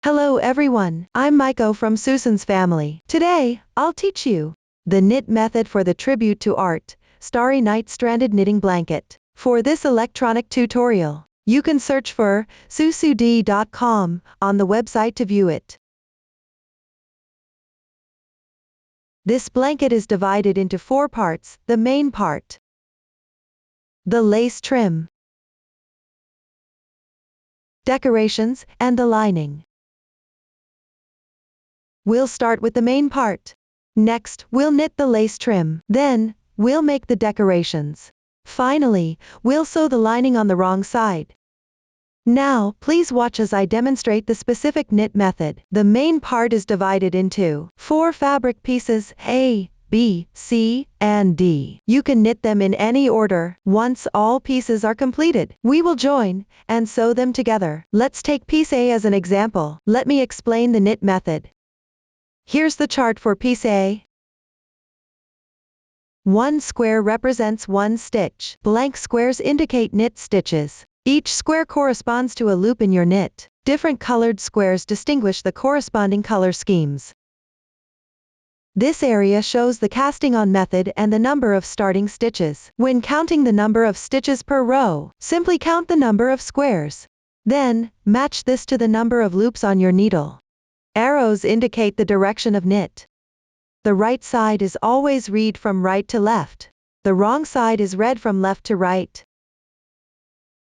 Hello everyone, I'm Maiko from Susan's family. Today, I'll teach you the knit method for the tribute to art, Starry Night Stranded Knitting Blanket. For this electronic tutorial, you can search for susud.com on the website to view it. This blanket is divided into 4 parts, the main part, the lace trim, decorations, and the lining. We'll start with the main part. Next, we'll knit the lace trim. Then, we'll make the decorations. Finally, we'll sew the lining on the wrong side. Now, please watch as I demonstrate the specific knit method. The main part is divided into 4 fabric pieces, A, B, C, and D. You can knit them in any order. Once all pieces are completed, we will join and sew them together. Let's take piece A as an example. Let me explain the knit method. Here's the chart for piece A. 1 square represents 1 stitch. Blank squares indicate knit stitches. Each square corresponds to a loop in your knit. Different colored squares distinguish the corresponding color schemes. This area shows the casting on method and the number of starting stitches. When counting the number of stitches per row, simply count the number of squares. Then, match this to the number of loops on your needle. Arrows indicate the direction of knit. The right side is always read from right to left. The wrong side is read from left to right.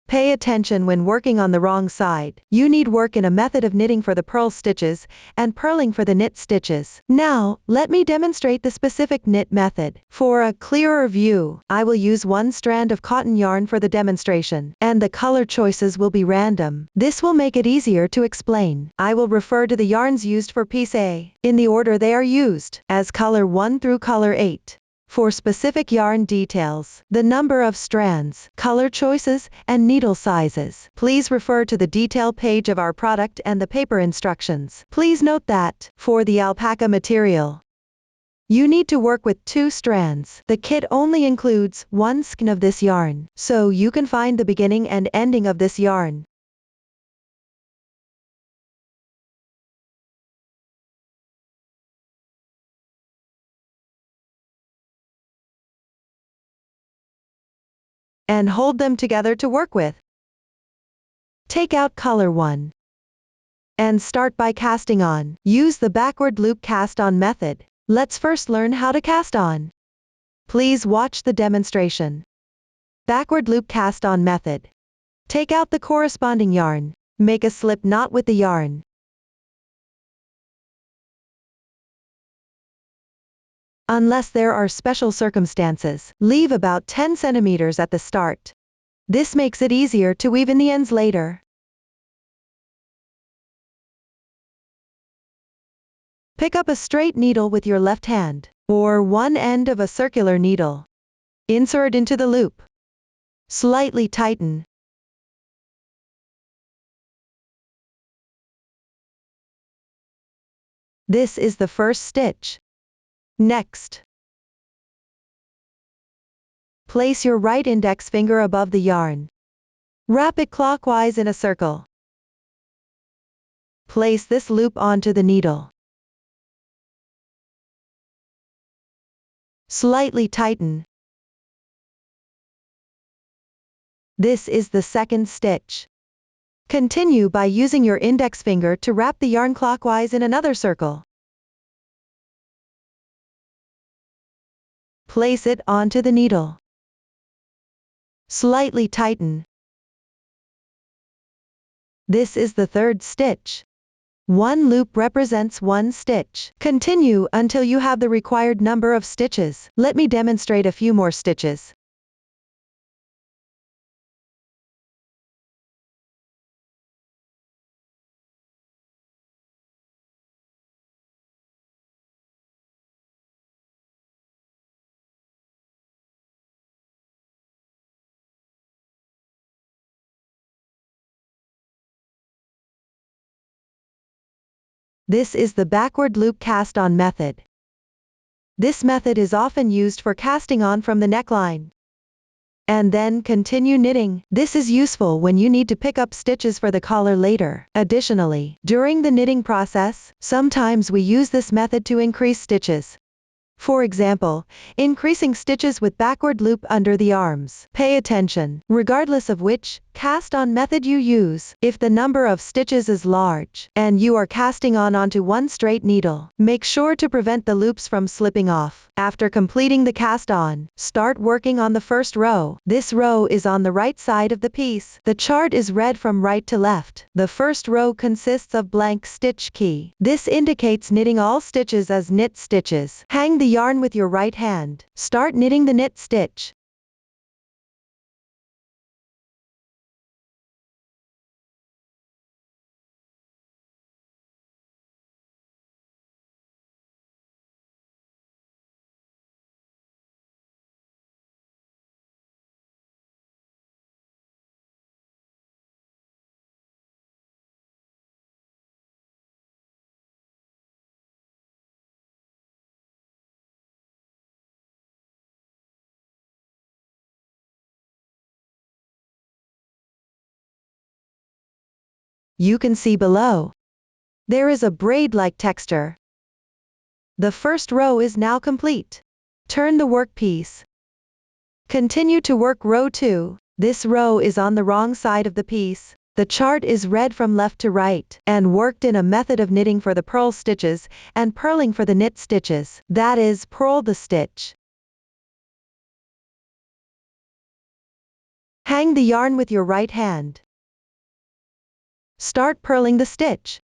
Pay attention when working on the wrong side. You need work in a method of knitting for the purl stitches and purling for the knit stitches. Now, let me demonstrate the specific knit method. For a clearer view, I will use 1 strand of cotton yarn for the demonstration, and the color choices will be random. This will make it easier to explain. I will refer to the yarns used for piece A, in the order they are used, as color 1 through color 8. For specific yarn details, the number of strands, color choices, and needle sizes, please refer to the detail page of our product and the paper instructions. Please note that, for the alpaca material, you need to work with 2 strands. The kit only includes 1 skein of this yarn, so you can find the beginning and ending of this yarn. And hold them together to work with. Take out color 1. And start by casting on. Use the backward loop cast on method. Let's first learn how to cast on. Please watch the demonstration. Backward loop cast on method. Take out the corresponding yarn. Make a slip knot with the yarn. Unless there are special circumstances, leave about 10 centimeters at the start. This makes it easier to weave in the ends later. Pick up a straight needle with your left hand, or one end of a circular needle. Insert into the loop. Slightly tighten. This is the first stitch. Next, place your right index finger above the yarn. Wrap it clockwise in a circle. Place this loop onto the needle. Slightly tighten. This is the second stitch. Continue by using your index finger to wrap the yarn clockwise in another circle. Place it onto the needle. Slightly tighten. This is the third stitch. 1 loop represents 1 stitch. Continue until you have the required number of stitches. Let me demonstrate a few more stitches. This is the backward loop cast on method. This method is often used for casting on from the neckline. and then continue knitting. This is useful when you need to pick up stitches for the collar later. Additionally, during the knitting process, sometimes we use this method to increase stitches. For example, increasing stitches with backward loop under the arms. Pay attention, regardless of which cast-on method you use. If the number of stitches is large, and you are casting on onto one straight needle, make sure to prevent the loops from slipping off. After completing the cast-on, start working on the first row. This row is on the right side of the piece. The chart is read from right to left. The first row consists of blank stitch key. This indicates knitting all stitches as knit stitches. Hang the yarn with your right hand. Start knitting the knit stitch. You can see below. There is a braid-like texture. The first row is now complete. Turn the workpiece. Continue to work row 2. This row is on the wrong side of the piece. The chart is read from left to right, and worked in a method of knitting for the purl stitches, and purling for the knit stitches. That is, purl the stitch. Hang the yarn with your right hand. Start purling the stitch.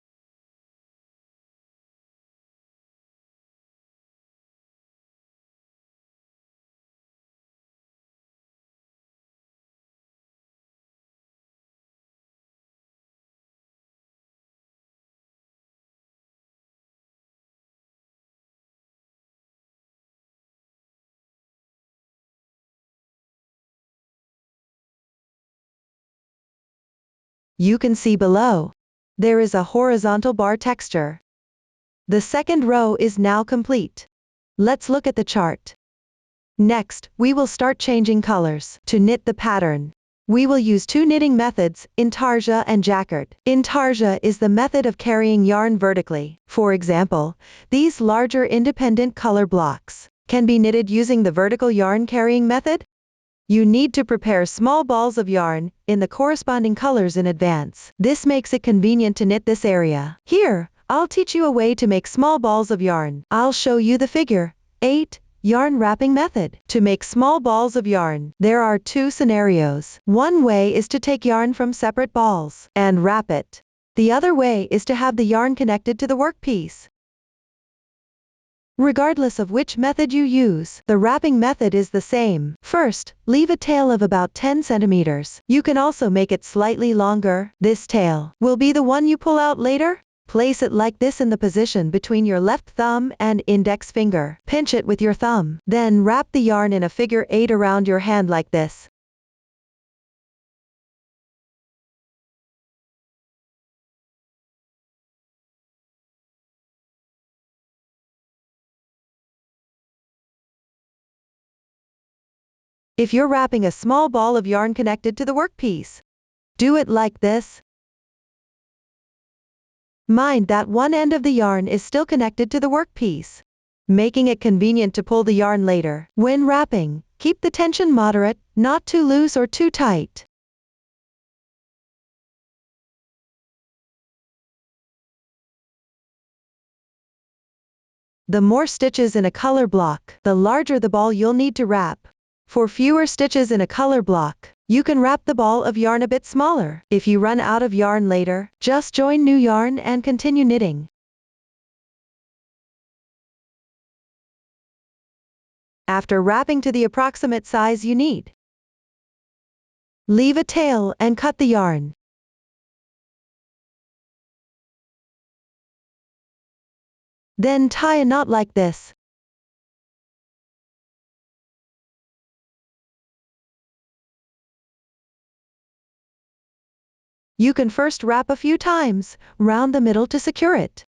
You can see below. There is a horizontal bar texture. The second row is now complete. Let's look at the chart. Next, we will start changing colors. To knit the pattern, we will use two knitting methods, intarsia and Jacquard. Intarsia is the method of carrying yarn vertically. For example, these larger independent color blocks can be knitted using the vertical yarn carrying method. You need to prepare small balls of yarn in the corresponding colors in advance. This makes it convenient to knit this area. Here, I'll teach you a way to make small balls of yarn. I'll show you the figure 8 yarn wrapping method. To make small balls of yarn, there are two scenarios. One way is to take yarn from separate balls and wrap it. The other way is to have the yarn connected to the workpiece. Regardless of which method you use, the wrapping method is the same. First, leave a tail of about 10 centimeters. You can also make it slightly longer. This tail will be the one you pull out later. Place it like this in the position between your left thumb and index finger. Pinch it with your thumb. Then wrap the yarn in a figure 8 around your hand like this. If you're wrapping a small ball of yarn connected to the workpiece, do it like this. Mind that one end of the yarn is still connected to the workpiece, making it convenient to pull the yarn later. When wrapping, keep the tension moderate, not too loose or too tight. The more stitches in a color block, the larger the ball you'll need to wrap. For fewer stitches in a color block, you can wrap the ball of yarn a bit smaller. If you run out of yarn later, just join new yarn and continue knitting. After wrapping to the approximate size you need, leave a tail and cut the yarn. Then tie a knot like this. You can first wrap a few times, round the middle to secure it.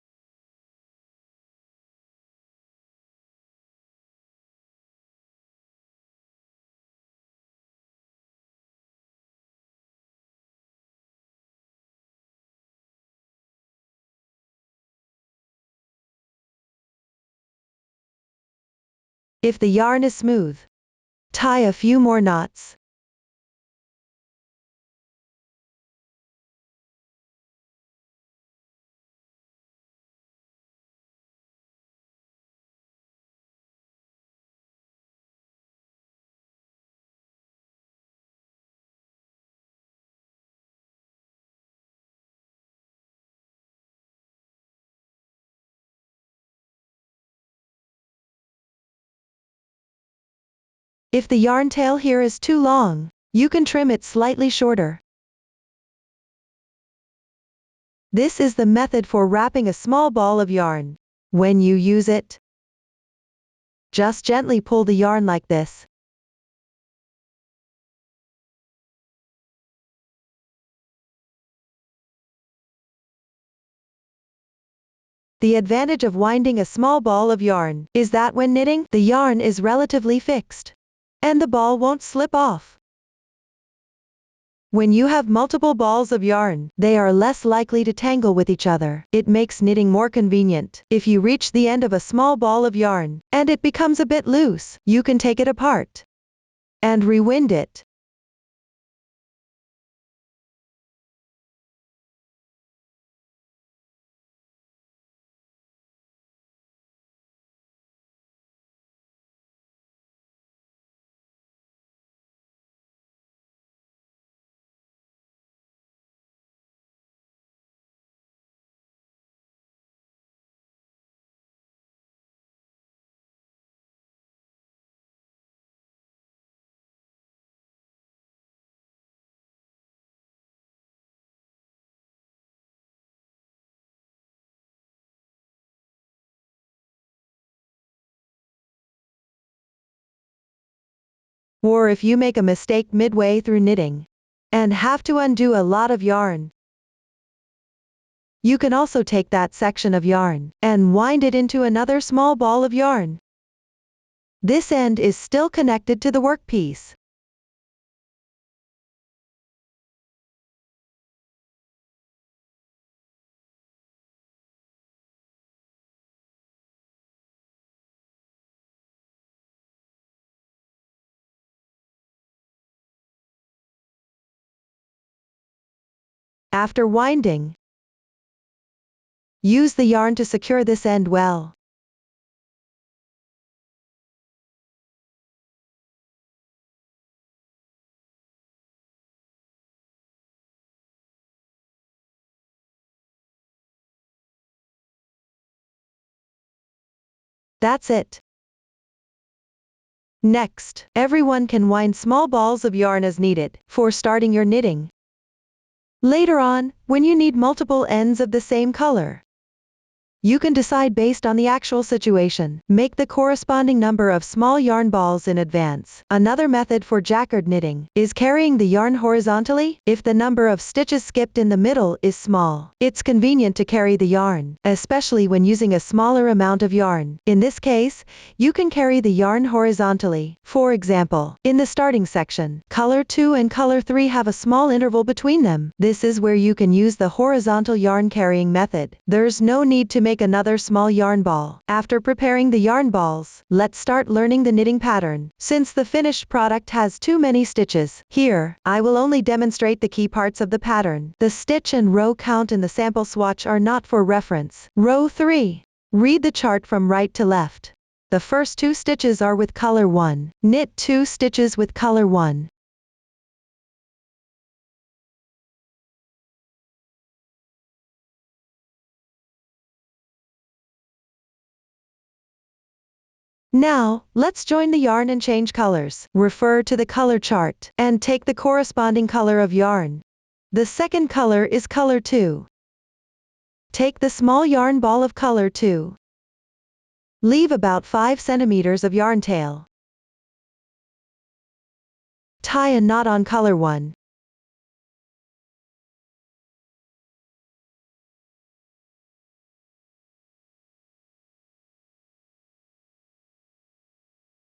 If the yarn is smooth, tie a few more knots. If the yarn tail here is too long, you can trim it slightly shorter. This is the method for wrapping a small ball of yarn. When you use it, just gently pull the yarn like this. The advantage of winding a small ball of yarn is that when knitting, the yarn is relatively fixed, and the ball won't slip off. When you have multiple balls of yarn, they are less likely to tangle with each other. It makes knitting more convenient. If you reach the end of a small ball of yarn, and it becomes a bit loose, you can take it apart and rewind it. Or if you make a mistake midway through knitting and have to undo a lot of yarn, you can also take that section of yarn and wind it into another small ball of yarn. This end is still connected to the workpiece. After winding, use the yarn to secure this end well. That's it. Next, everyone can wind small balls of yarn as needed for starting your knitting. Later on, when you need multiple ends of the same color, you can decide based on the actual situation. Make the corresponding number of small yarn balls in advance. Another method for jacquard knitting is carrying the yarn horizontally. If the number of stitches skipped in the middle is small, it's convenient to carry the yarn, especially when using a smaller amount of yarn. In this case, you can carry the yarn horizontally. For example, in the starting section, color 2 and color 3 have a small interval between them. This is where you can use the horizontal yarn carrying method. There's no need to make another small yarn ball. After preparing the yarn balls, let's start learning the knitting pattern. Since the finished product has too many stitches, here, I will only demonstrate the key parts of the pattern. The stitch and row count in the sample swatch are not for reference. Row 3. Read the chart from right to left. The first 2 stitches are with color 1. Knit 2 stitches with color 1. Now, let's join the yarn and change colors. Refer to the color chart and take the corresponding color of yarn. The second color is color 2. Take the small yarn ball of color 2. Leave about 5 centimeters of yarn tail. Tie a knot on color 1.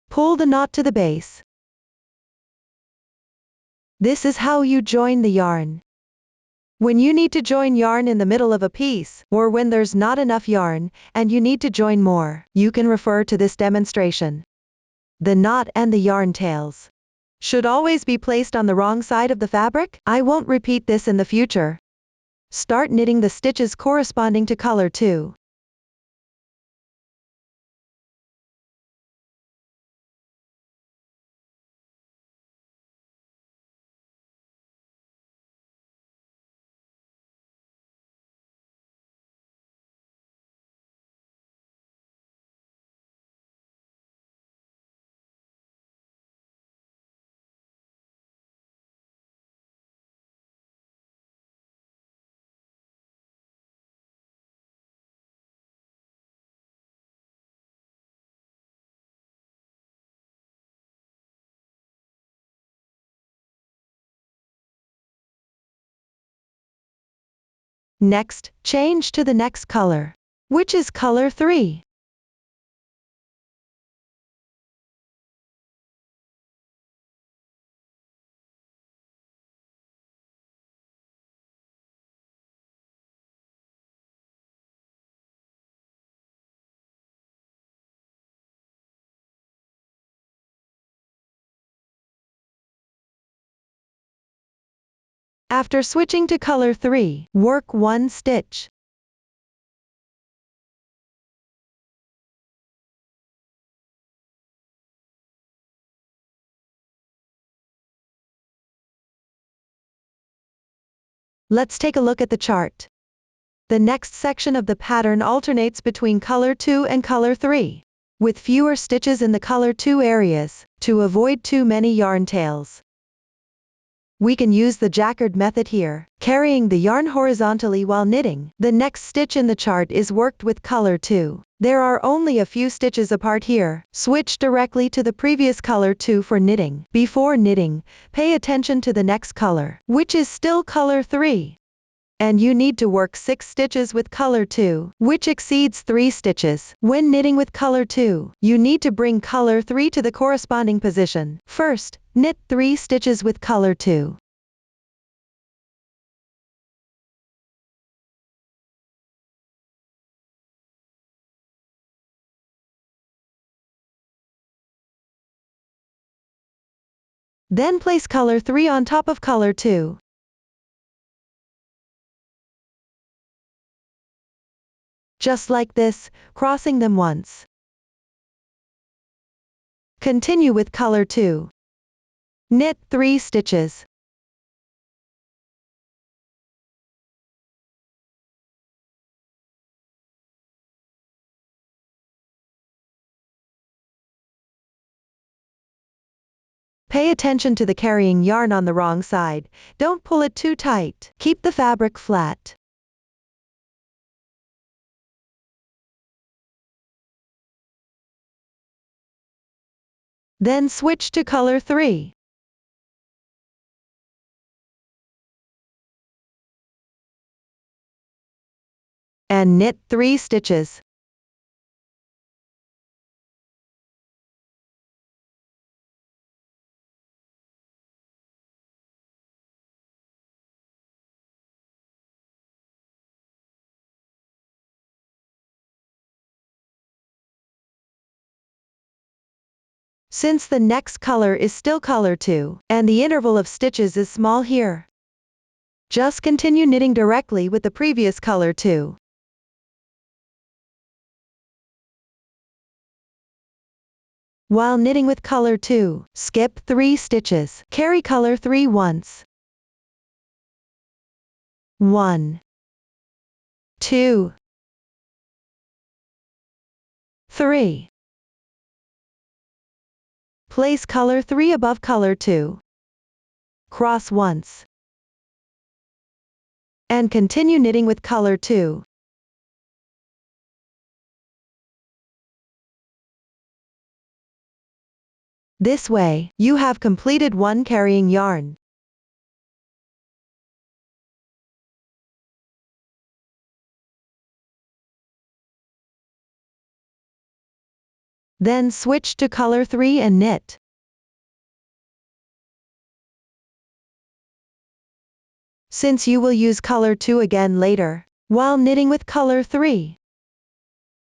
Pull the knot to the base. This is how you join the yarn. When you need to join yarn in the middle of a piece, or when there's not enough yarn, and you need to join more, you can refer to this demonstration. The knot and the yarn tails should always be placed on the wrong side of the fabric. I won't repeat this in the future. Start knitting the stitches corresponding to color 2. Next, change to the next color, which is color 3. After switching to color 3, work 1 stitch. Let's take a look at the chart. The next section of the pattern alternates between color 2 and color 3, with fewer stitches in the color 2 areas, to avoid too many yarn tails. We can use the Jacquard method here, carrying the yarn horizontally while knitting. The next stitch in the chart is worked with color 2. There are only a few stitches apart here. Switch directly to the previous color 2 for knitting. Before knitting, pay attention to the next color, which is still color 3. And you need to work 6 stitches with color 2, which exceeds 3 stitches. When knitting with color 2, you need to bring color 3 to the corresponding position. First, knit 3 stitches with color 2. Then place color 3 on top of color 2. Just like this, crossing them once. Continue with color 2. Knit 3 stitches. Pay attention to the carrying yarn on the wrong side. Don't pull it too tight. Keep the fabric flat. Then switch to color 3. And knit 3 stitches. Since the next color is still color 2, and the interval of stitches is small here, just continue knitting directly with the previous color 2. While knitting with color 2, skip 3 stitches. Carry color 3 once. 1, 2, 3. Place color 3 above color 2. Cross once. And continue knitting with color 2. This way, you have completed one carrying yarn. Then switch to color 3 and knit. Since you will use color 2 again later, while knitting with color 3,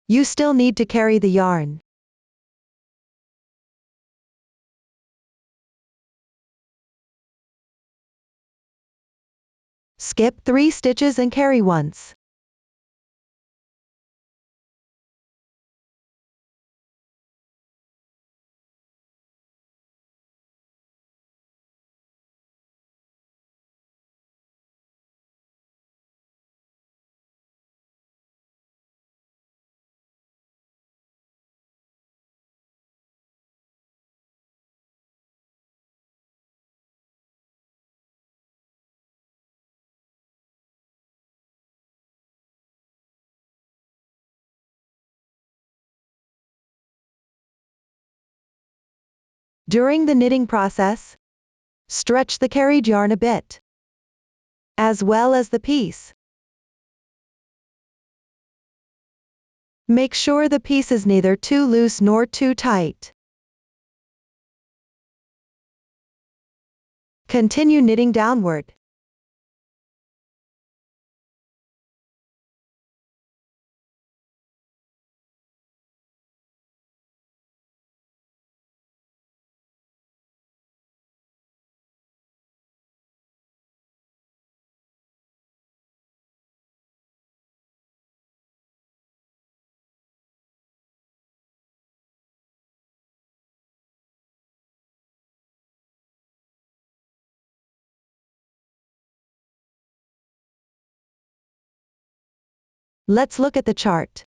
you still need to carry the yarn. Skip 3 stitches and carry once. During the knitting process, stretch the carried yarn a bit, as well as the piece. Make sure the piece is neither too loose nor too tight. Continue knitting downward. Let's look at the chart.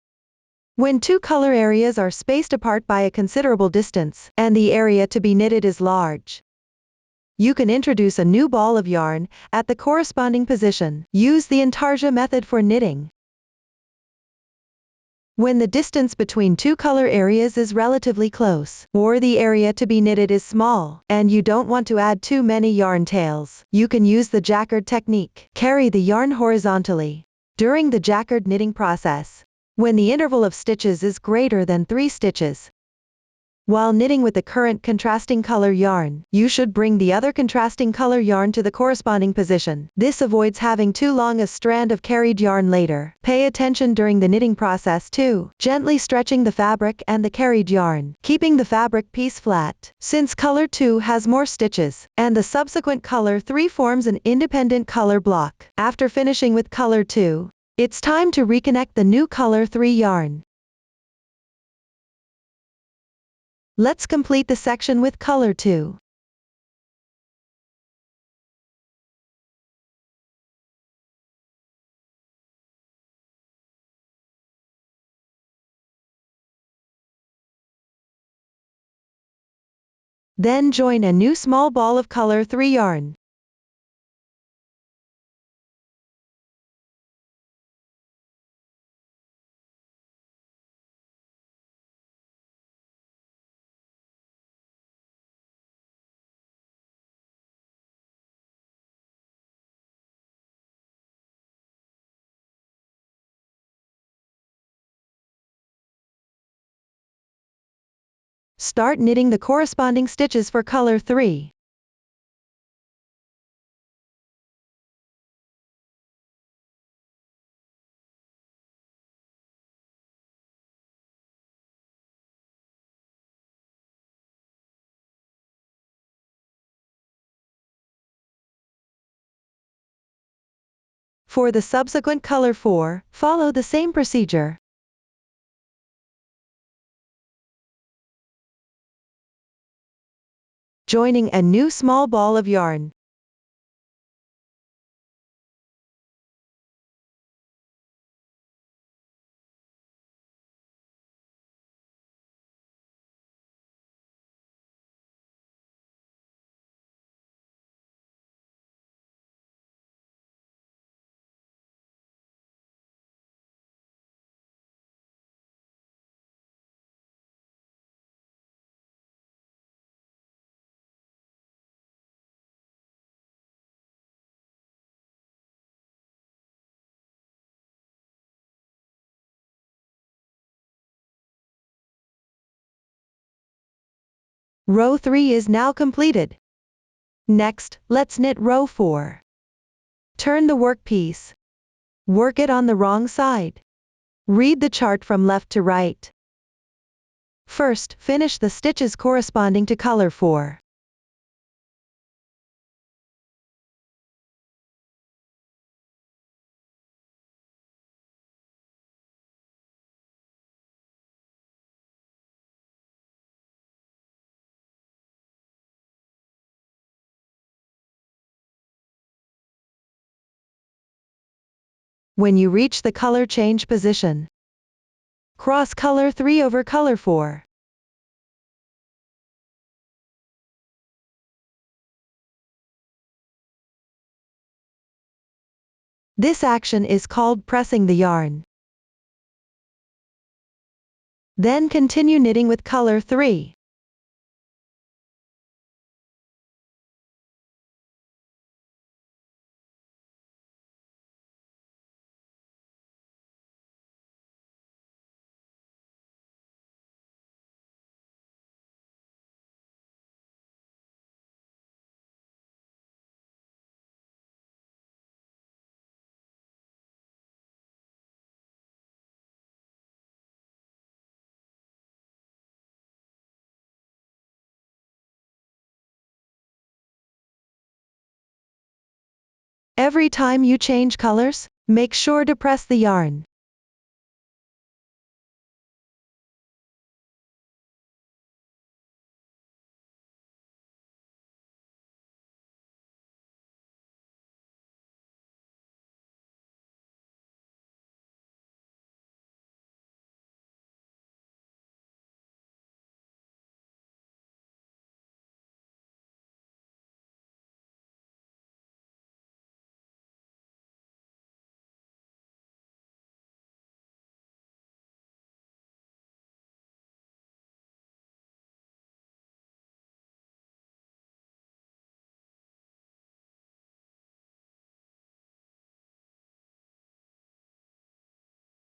When 2 color areas are spaced apart by a considerable distance, and the area to be knitted is large, you can introduce a new ball of yarn at the corresponding position. Use the intarsia method for knitting. When the distance between 2 color areas is relatively close, or the area to be knitted is small, and you don't want to add too many yarn tails, you can use the Jacquard technique. Carry the yarn horizontally. During the Jacquard knitting process, when the interval of stitches is greater than 3 stitches, while knitting with the current contrasting color yarn, you should bring the other contrasting color yarn to the corresponding position. This avoids having too long a strand of carried yarn later. Pay attention during the knitting process to gently stretching the fabric and the carried yarn, keeping the fabric piece flat. Since color 2 has more stitches, and the subsequent color 3 forms an independent color block, after finishing with color 2, it's time to reconnect the new color 3 yarn. Let's complete the section with color 2. Then join a new small ball of color 3 yarn. Start knitting the corresponding stitches for color 3. For the subsequent color 4, follow the same procedure. Joining a new small ball of yarn. Row 3 is now completed. Next, let's knit row 4. Turn the workpiece. Work it on the wrong side. Read the chart from left to right. First, finish the stitches corresponding to color 4. When you reach the color change position, cross color 3 over color 4. This action is called pressing the yarn. Then continue knitting with color 3. Every time you change colors, make sure to press the yarn.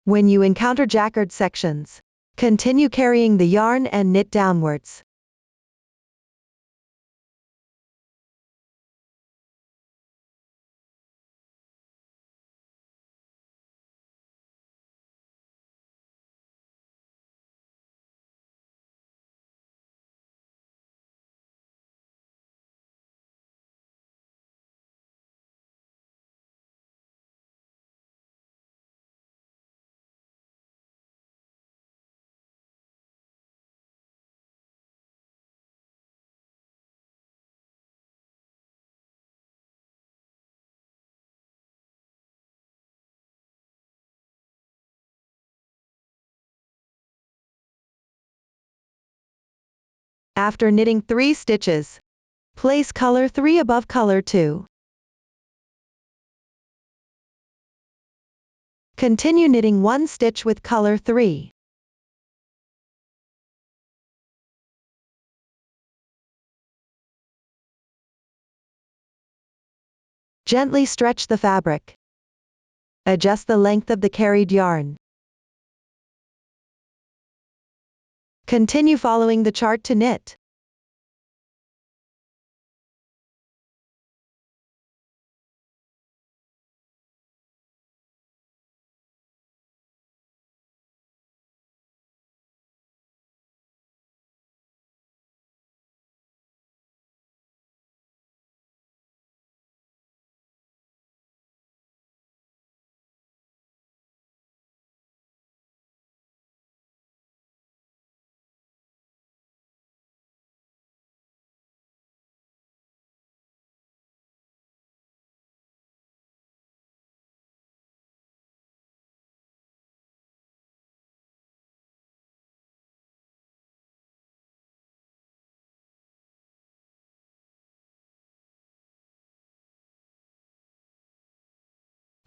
When you encounter jacquard sections, continue carrying the yarn and knit downwards. After knitting 3 stitches, place color 3 above color 2. Continue knitting 1 stitch with color 3. Gently stretch the fabric. Adjust the length of the carried yarn. Continue following the chart to knit.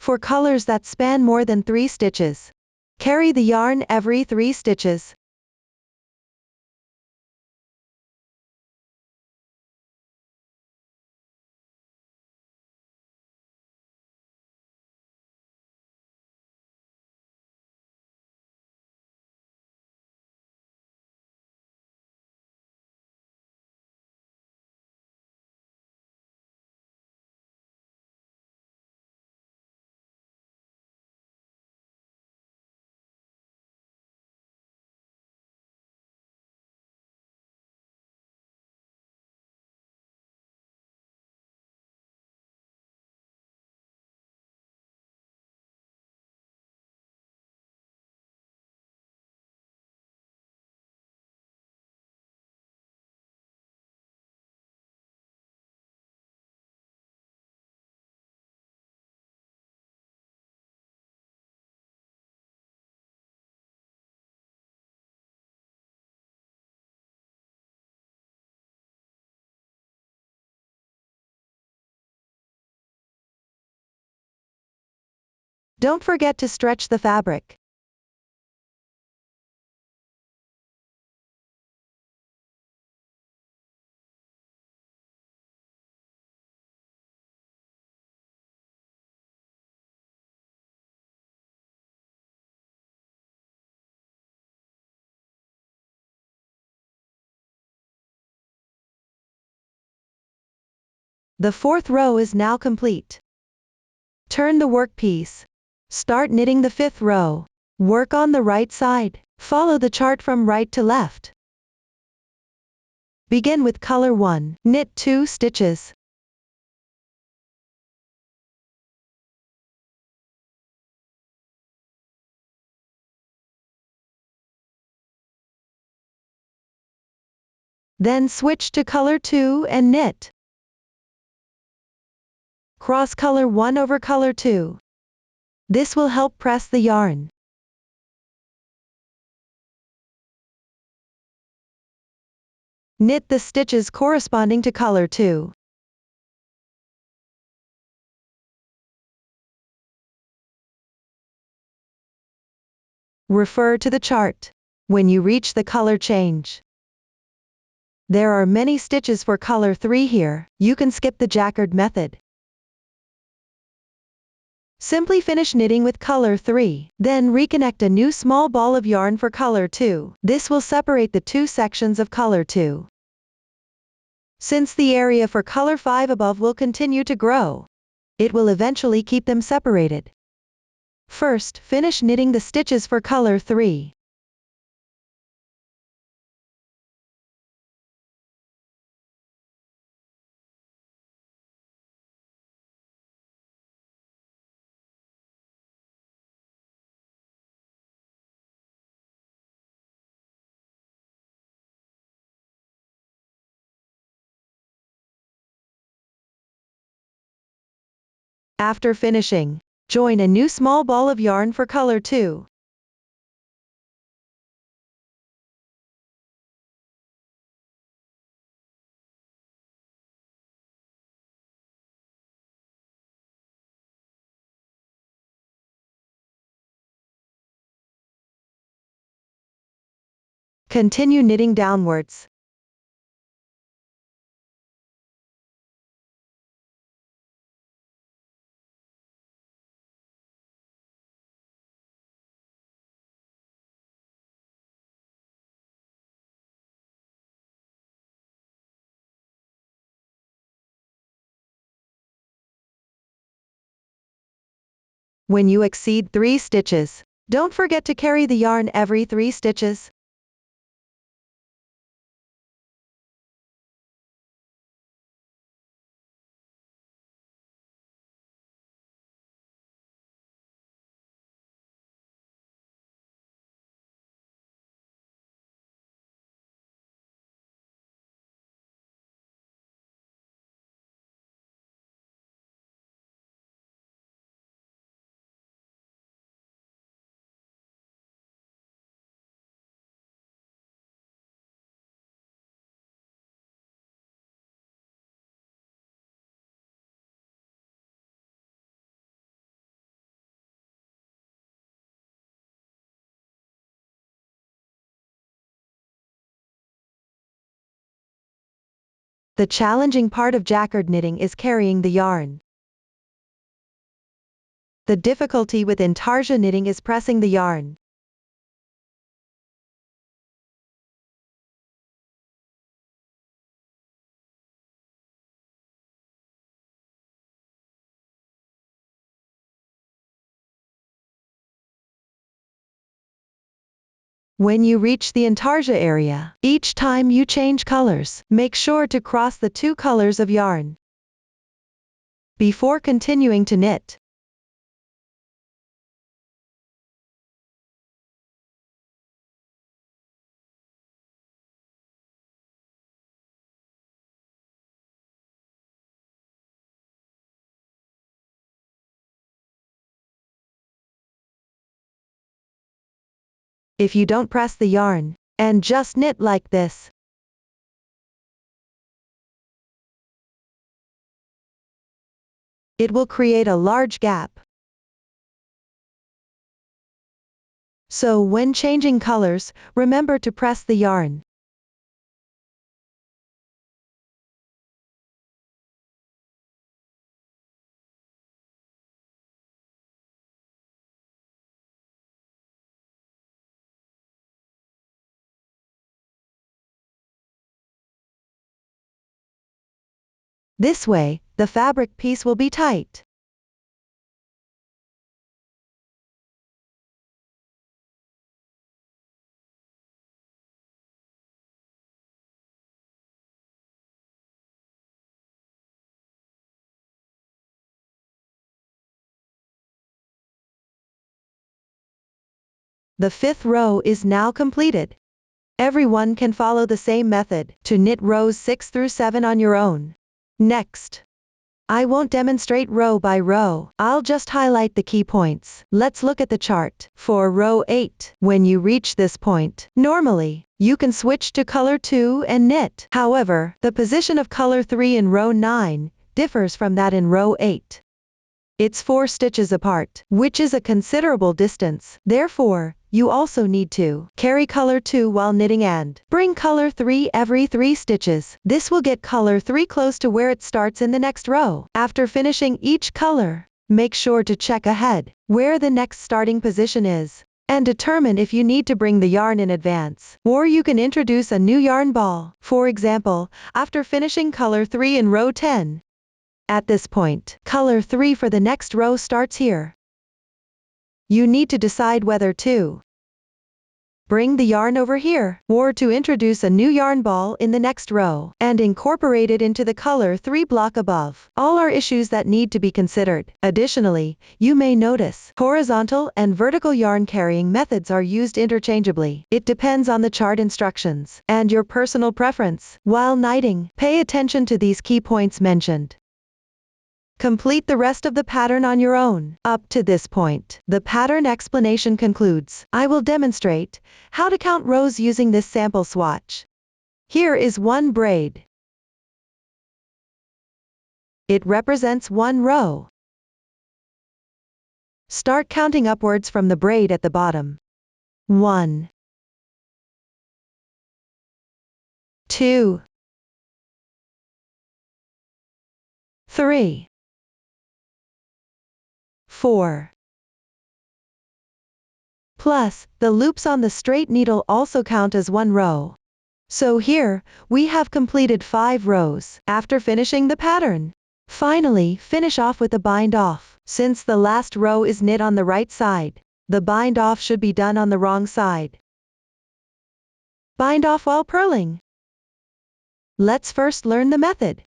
For colors that span more than 3 stitches, carry the yarn every 3 stitches. Don't forget to stretch the fabric. The fourth row is now complete. Turn the workpiece. Start knitting the fifth row. Work on the right side. Follow the chart from right to left. Begin with color 1. Knit 2 stitches. Then switch to color 2 and knit. Cross color 1 over color 2. This will help press the yarn. Knit the stitches corresponding to color 2. Refer to the chart. When you reach the color change. There are many stitches for color 3 here, you can skip the Jacquard method. Simply finish knitting with color 3, then reconnect a new small ball of yarn for color 2. This will separate the two sections of color 2. Since the area for color 5 above will continue to grow, it will eventually keep them separated. First, finish knitting the stitches for color 3. After finishing, join a new small ball of yarn for color 2. Continue knitting downwards. When you exceed 3 stitches, don't forget to carry the yarn every 3 stitches. The challenging part of Jacquard knitting is carrying the yarn. The difficulty with intarsia knitting is pressing the yarn. When you reach the intarsia area, each time you change colors, make sure to cross the 2 colors of yarn before continuing to knit. If you don't press the yarn, and just knit like this, it will create a large gap. So when changing colors, remember to press the yarn. This way, the fabric piece will be tight. The 5th row is now completed. Everyone can follow the same method to knit rows 6 through 7 on your own. Next, I won't demonstrate row by row, I'll just highlight the key points. Let's look at the chart. For row 8, when you reach this point, normally, you can switch to color 2 and knit. However, the position of color 3 in row 9 differs from that in row 8. It's 4 stitches apart, which is a considerable distance. Therefore, you also need to carry color 2 while knitting and bring color 3 every 3 stitches. This will get color 3 close to where it starts in the next row. After finishing each color, make sure to check ahead where the next starting position is and determine if you need to bring the yarn in advance, or you can introduce a new yarn ball. For example, after finishing color 3 in row 10, at this point, color 3 for the next row starts here. You need to decide whether to bring the yarn over here, or to introduce a new yarn ball in the next row, and incorporate it into the color 3 block above. All are issues that need to be considered. Additionally, you may notice horizontal and vertical yarn carrying methods are used interchangeably. It depends on the chart instructions and your personal preference. While knitting, pay attention to these key points mentioned. Complete the rest of the pattern on your own. Up to this point, the pattern explanation concludes. I will demonstrate how to count rows using this sample swatch. Here is one braid. It represents one row. Start counting upwards from the braid at the bottom. 1, 2, 3, 4. Plus, the loops on the straight needle also count as one row. So here, we have completed 5 rows after finishing the pattern. Finally, finish off with the bind off. Since the last row is knit on the right side, the bind off should be done on the wrong side. Bind off while purling. Let's first learn the method.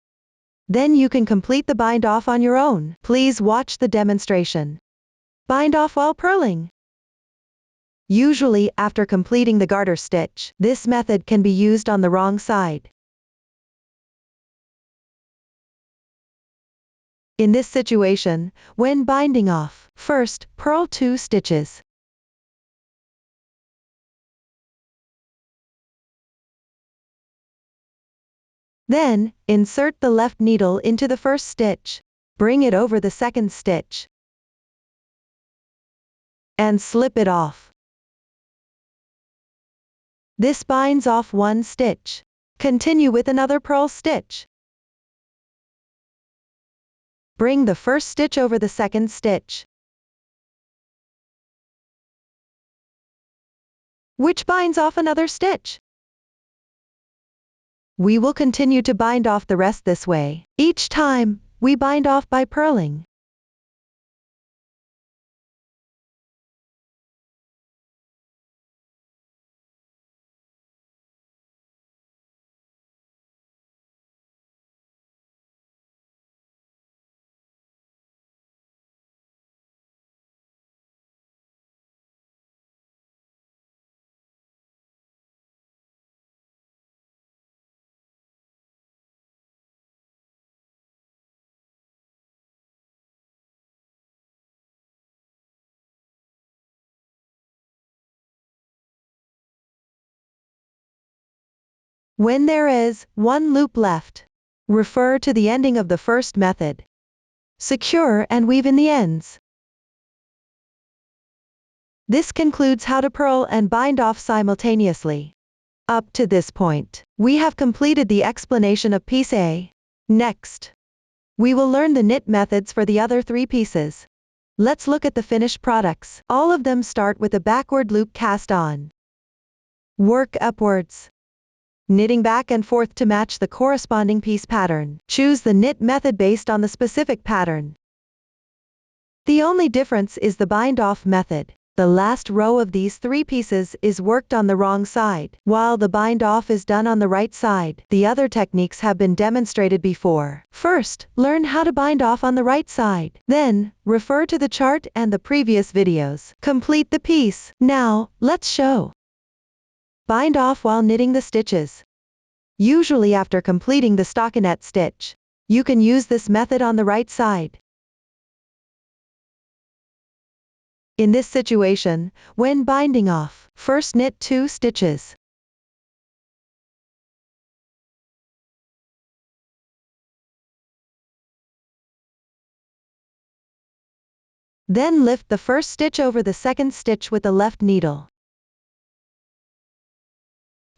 Then you can complete the bind off on your own. Please watch the demonstration. Bind off while purling. Usually, after completing the garter stitch, this method can be used on the wrong side. In this situation, when binding off, first, purl 2 stitches. Then, insert the left needle into the first stitch. Bring it over the second stitch. And slip it off. This binds off 1 stitch. Continue with another purl stitch. Bring the first stitch over the second stitch, which binds off another stitch. We will continue to bind off the rest this way. Each time, we bind off by purling. When there is 1 loop left, refer to the ending of the first method. Secure and weave in the ends. This concludes how to purl and bind off simultaneously. Up to this point, we have completed the explanation of piece A. Next, we will learn the knit methods for the other 3 pieces. Let's look at the finished products. All of them start with a backward loop cast on. Work upwards, knitting back and forth to match the corresponding piece pattern. Choose the knit method based on the specific pattern. The only difference is the bind off method. The last row of these 3 pieces is worked on the wrong side, while the bind off is done on the right side. The other techniques have been demonstrated before. First, learn how to bind off on the right side. Then, refer to the chart and the previous videos. Complete the piece. Now, let's show. Bind off while knitting the stitches. Usually after completing the stockinette stitch, you can use this method on the right side. In this situation, when binding off, first knit 2 stitches. Then lift the first stitch over the second stitch with the left needle,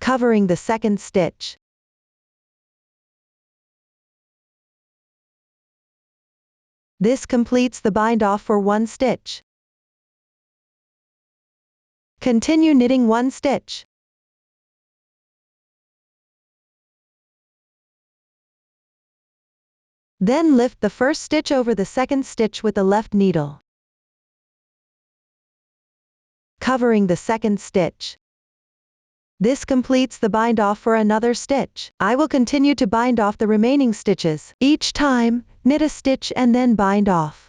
covering the second stitch. This completes the bind off for 1 stitch. Continue knitting 1 stitch. Then lift the first stitch over the second stitch with the left needle, covering the second stitch. This completes the bind off for another stitch. I will continue to bind off the remaining stitches. Each time, knit a stitch and then bind off.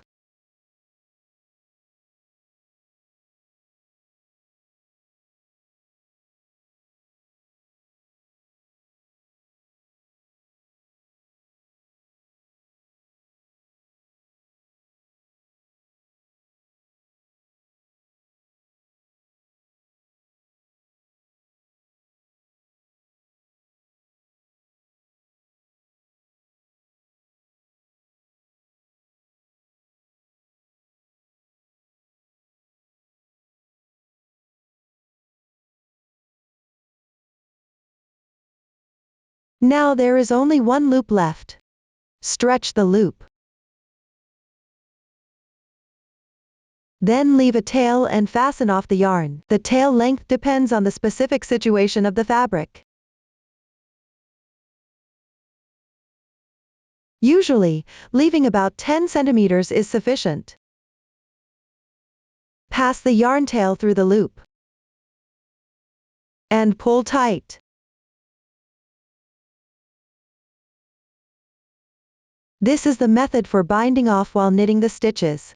Now there is only 1 loop left. Stretch the loop. Then leave a tail and fasten off the yarn. The tail length depends on the specific situation of the fabric. Usually, leaving about 10 centimeters is sufficient. Pass the yarn tail through the loop and pull tight. This is the method for binding off while knitting the stitches.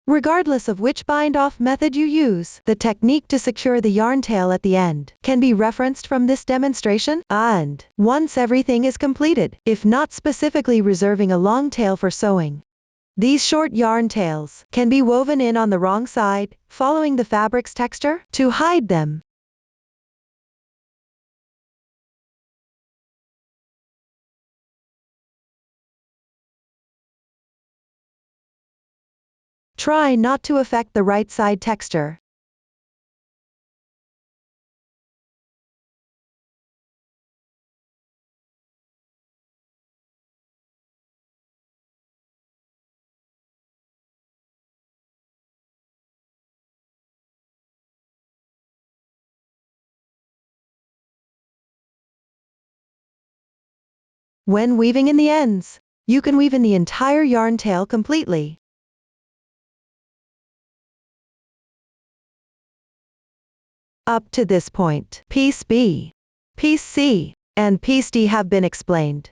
Regardless of which bind-off method you use, the technique to secure the yarn tail at the end can be referenced from this demonstration. And once everything is completed, if not specifically reserving a long tail for sewing, these short yarn tails can be woven in on the wrong side, following the fabric's texture, to hide them. Try not to affect the right side texture. When weaving in the ends, you can weave in the entire yarn tail completely. Up to this point, Piece B, Piece C, and Piece D have been explained.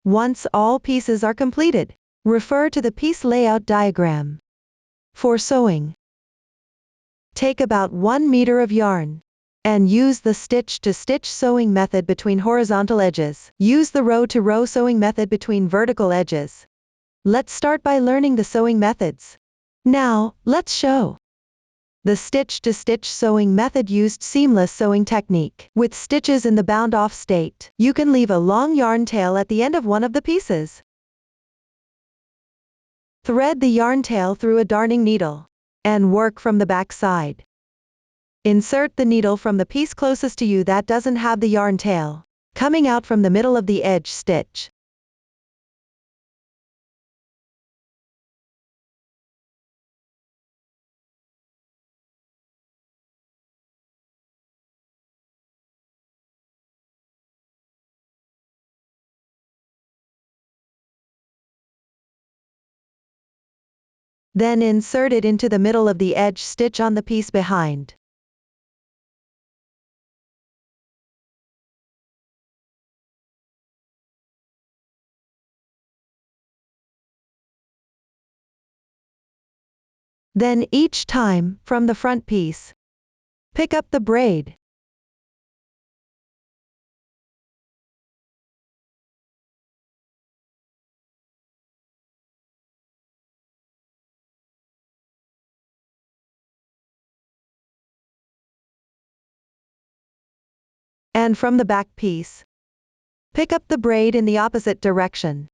Once all pieces are completed, refer to the piece layout diagram. For sewing, take about 1 meter of yarn and use the stitch-to-stitch sewing method between horizontal edges. Use the row-to-row sewing method between vertical edges. Let's start by learning the sewing methods. Now, let's show. The stitch-to-stitch sewing method used seamless sewing technique. With stitches in the bound-off state, you can leave a long yarn tail at the end of one of the pieces. Thread the yarn tail through a darning needle. And work from the back side. Insert the needle from the piece closest to you that doesn't have the yarn tail, coming out from the middle of the edge stitch. Then insert it into the middle of the edge stitch on the piece behind. Then each time, from the front piece, pick up the braid. And from the back piece, pick up the braid in the opposite direction.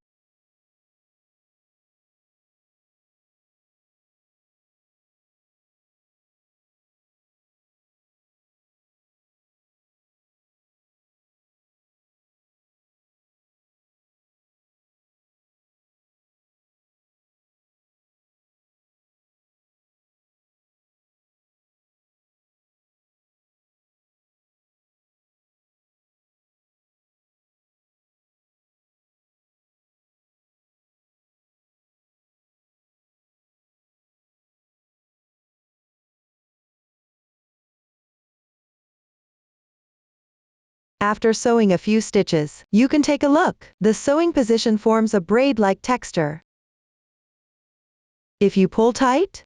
After sewing a few stitches, you can take a look. The sewing position forms a braid-like texture. If you pull tight,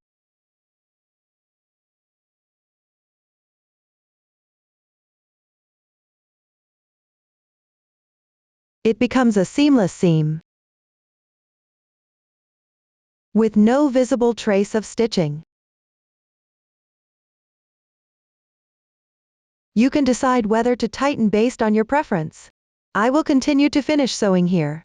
it becomes a seamless seam, with no visible trace of stitching. You can decide whether to tighten based on your preference. I will continue to finish sewing here.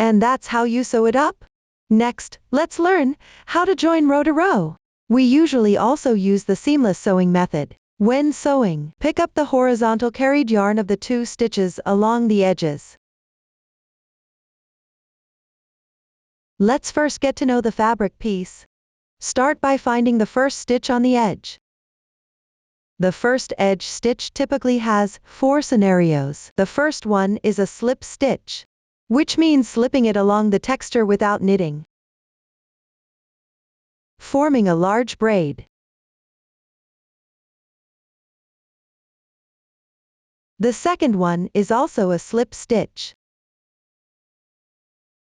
And that's how you sew it up. Next, let's learn how to join row to row. We usually also use the seamless sewing method. When sewing, pick up the horizontal carried yarn of the 2 stitches along the edges. Let's first get to know the fabric piece. Start by finding the first stitch on the edge. The first edge stitch typically has 4 scenarios. The first one is a slip stitch, which means slipping it along the texture without knitting, forming a large braid. The second one is also a slip stitch.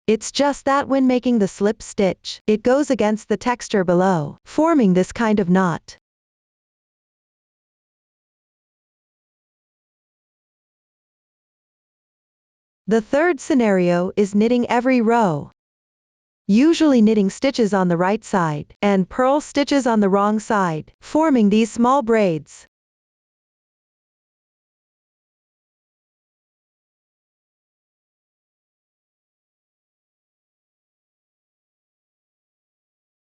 It's just that when making the slip stitch, it goes against the texture below, forming this kind of knot. The third scenario is knitting every row, usually knitting stitches on the right side, and purl stitches on the wrong side, forming these small braids.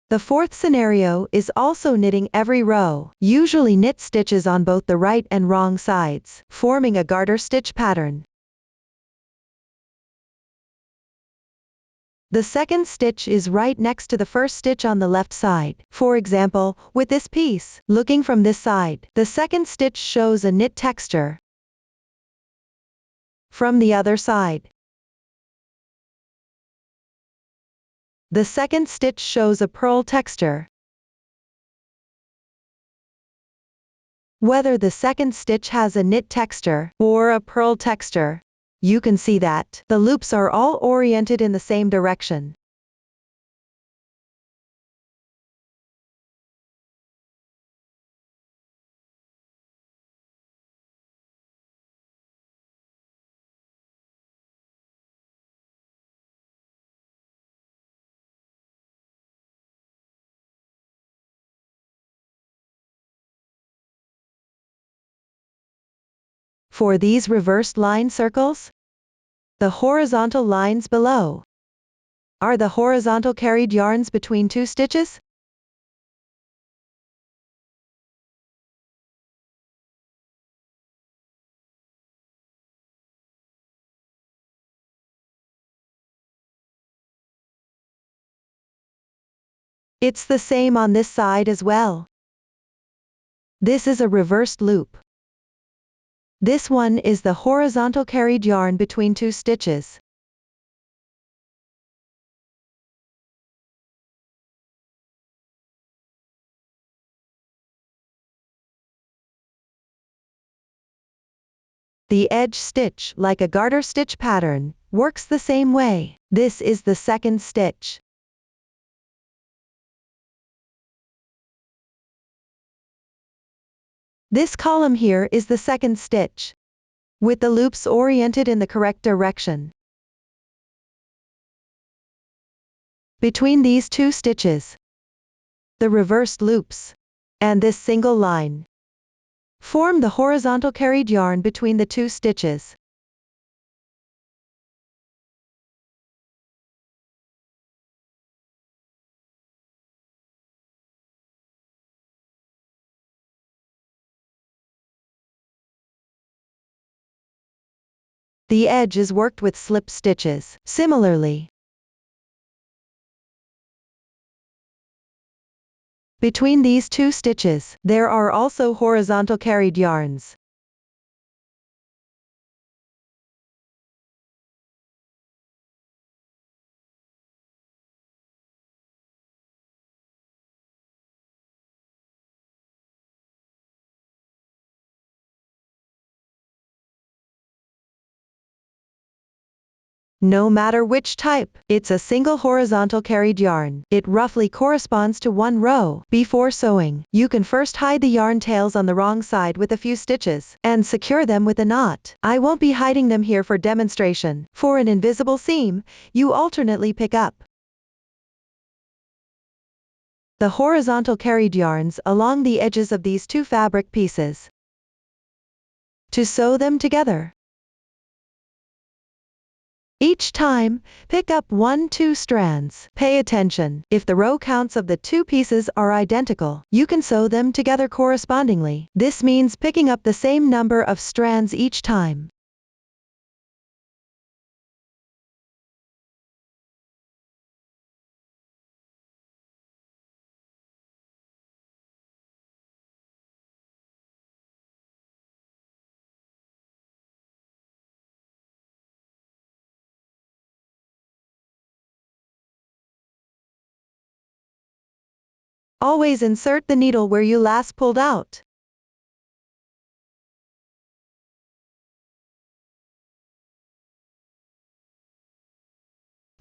The fourth scenario is also knitting every row, usually knit stitches on both the right and wrong sides, forming a garter stitch pattern. The second stitch is right next to the first stitch on the left side. For example, with this piece, looking from this side, the second stitch shows a knit texture. From the other side, the second stitch shows a purl texture. Whether the second stitch has a knit texture or a purl texture, you can see that the loops are all oriented in the same direction. For these reversed line circles, the horizontal lines below are the horizontal carried yarns between two stitches. It's the same on this side as well. This is a reversed loop. This one is the horizontal carried yarn between two stitches. The edge stitch, like a garter stitch pattern, works the same way. This is the second stitch. This column here is the second stitch, with the loops oriented in the correct direction. Between these two stitches, the reversed loops, and this single line, form the horizontal carried yarn between the two stitches. The edge is worked with slip stitches. Similarly, between these two stitches, there are also horizontal carried yarns. No matter which type, it's a single horizontal carried yarn. It roughly corresponds to one row. Before sewing, you can first hide the yarn tails on the wrong side with a few stitches, and secure them with a knot. I won't be hiding them here for demonstration. For an invisible seam, you alternately pick up the horizontal carried yarns along the edges of these two fabric pieces to sew them together. Each time, pick up 1-2 strands. Pay attention. If the row counts of the two pieces are identical, you can sew them together correspondingly. This means picking up the same number of strands each time. Always insert the needle where you last pulled out.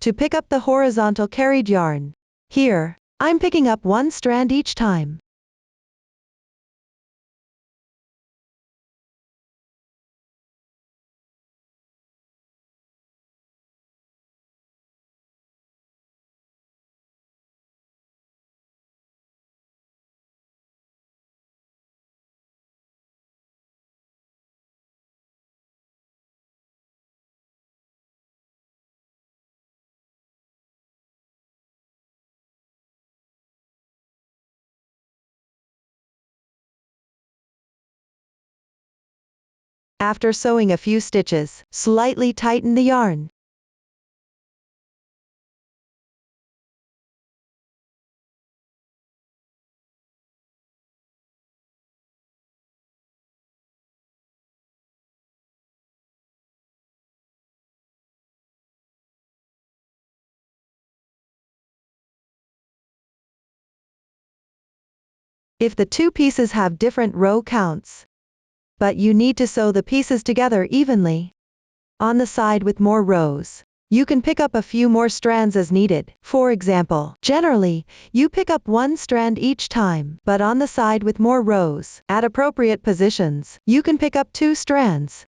To pick up the horizontal carried yarn, here, I'm picking up one strand each time. After sewing a few stitches, slightly tighten the yarn. if the two pieces have different row counts. But you need to sew the pieces together evenly. On the side with more rows, you can pick up a few more strands as needed. For example, generally, you pick up one strand each time, but on the side with more rows, at appropriate positions, you can pick up 2 strands.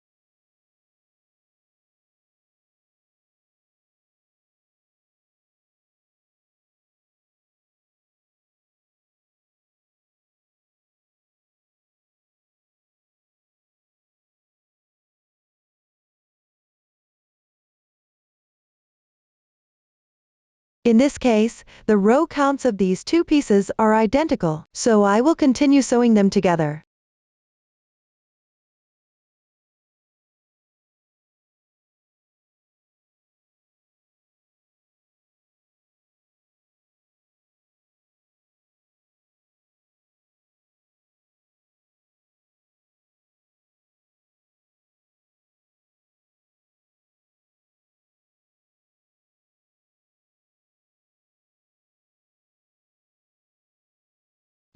In this case, the row counts of these two pieces are identical, so I will continue sewing them together.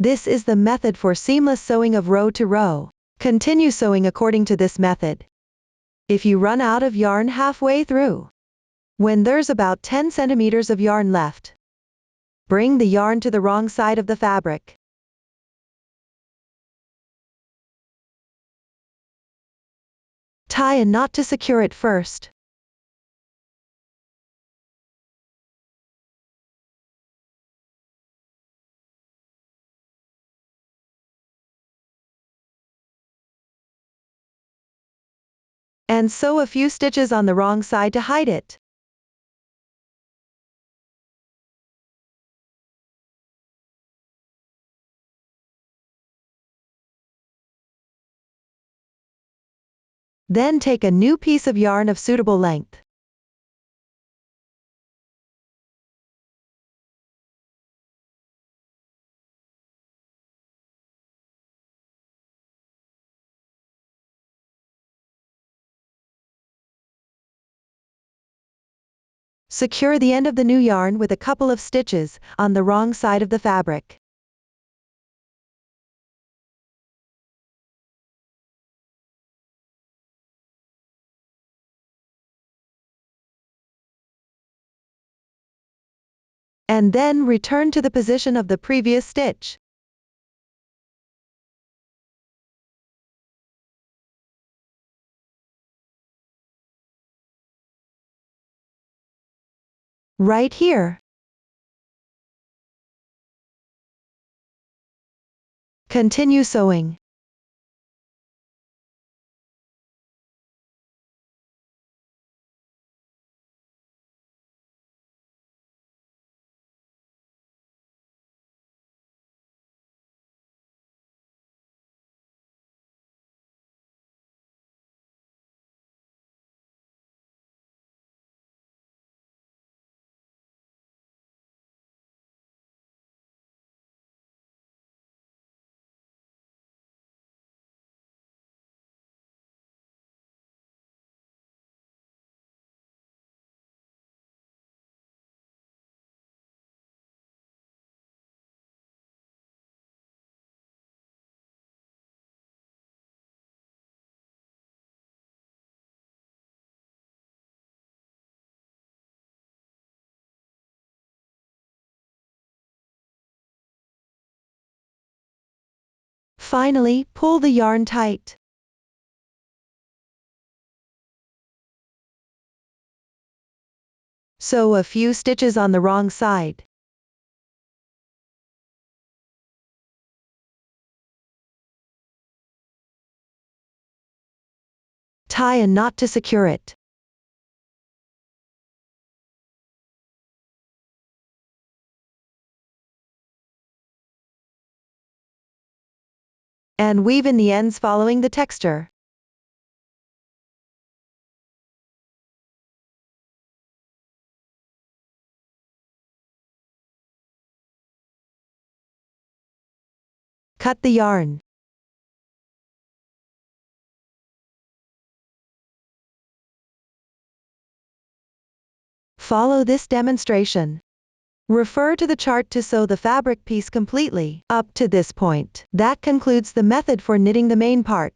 This is the method for seamless sewing of row to row. Continue sewing according to this method. If you run out of yarn halfway through, when there's about 10 centimeters of yarn left, bring the yarn to the wrong side of the fabric. Tie a knot to secure it first. And sew a few stitches on the wrong side to hide it. Then take a new piece of yarn of suitable length. Secure the end of the new yarn with a couple of stitches on the wrong side of the fabric. And then return to the position of the previous stitch. Right here. Continue sewing. Finally, pull the yarn tight. Sew a few stitches on the wrong side. Tie a knot to secure it. And weave in the ends following the texture. Cut the yarn. Follow this demonstration. Refer to the chart to sew the fabric piece completely. Up to this point, that concludes the method for knitting the main part.